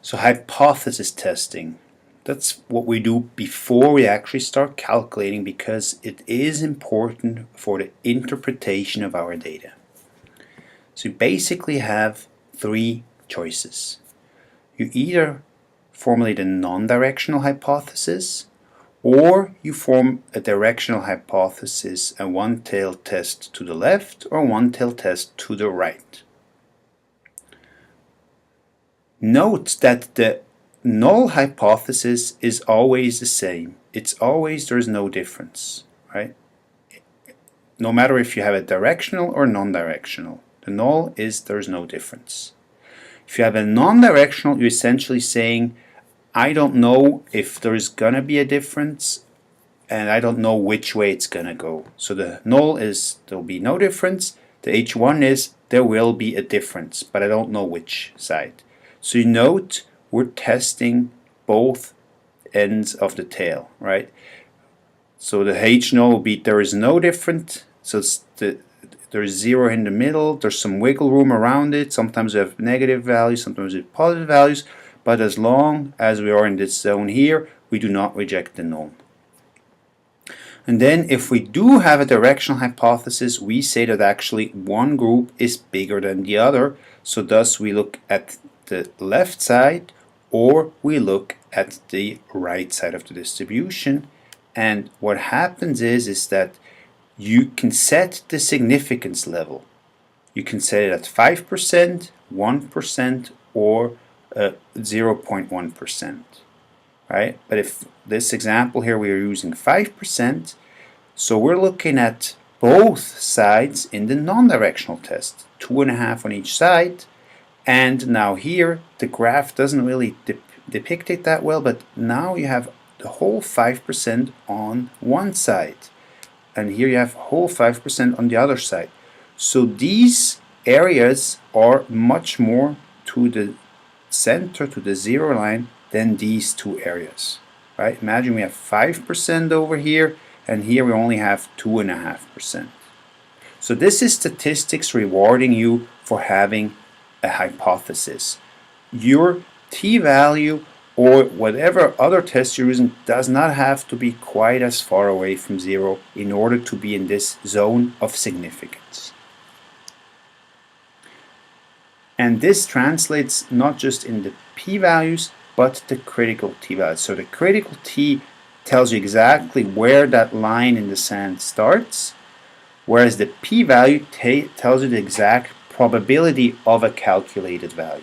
So hypothesis testing, that's what we do before we actually start calculating, because it is important for the interpretation of our data. So you basically have three choices. You either formulate a non-directional hypothesis, or you form a directional hypothesis, a one-tail test to the left or one-tail test to the right. Note that the null hypothesis is always the same. It's always, there's no difference, right? No matter if you have a directional or non-directional. The null is there's no difference. If you have a non-directional, you're essentially saying, I don't know if there's gonna be a difference, and I don't know which way it's gonna go. So the null is there'll be no difference. The H1 is there will be a difference, but I don't know which side. So you note we're testing both ends of the tail, right? So the H null will be there is no difference. So there's 0 in the middle. There's some wiggle room around it. Sometimes we have negative values, sometimes we have positive values. But as long as we are in this zone here, we do not reject the null. And then if we do have a directional hypothesis, we say that actually one group is bigger than the other. So thus we look at the left side, or we look at the right side of the distribution. And what happens is that you can set the significance level. You can set it at 5%, 1%, or 0.1%, right? But if this example here we are using 5%, so we're looking at both sides in the non-directional test, 2.5 on each side. And now here the graph doesn't really depict it that well, but now you have the whole 5% on one side, and here you have whole 5% on the other side. So these areas are much more to the center, to the zero line, than these two areas, right? Imagine we have 5% over here, and here we only have 2.5%. So this is statistics rewarding you for having a hypothesis. Your t-value or whatever other test you're using does not have to be quite as far away from 0 in order to be in this zone of significance. And this translates not just in the p-values, but the critical t-values. So the critical t tells you exactly where that line in the sand starts, whereas the p-value tells you the exact probability of a calculated value.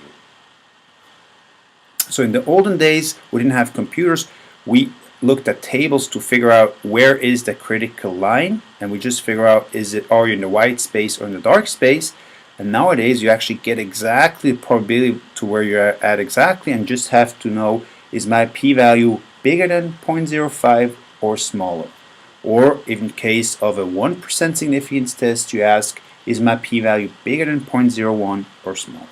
So in the olden days, we didn't have computers. We looked at tables to figure out where is the critical line, and we just figure out are you in the white space or in the dark space. And nowadays you actually get exactly the probability to where you're at exactly, and just have to know, is my p-value bigger than 0.05 or smaller? Or in case of a 1% significance test, you ask, is my p-value bigger than 0.01 or smaller?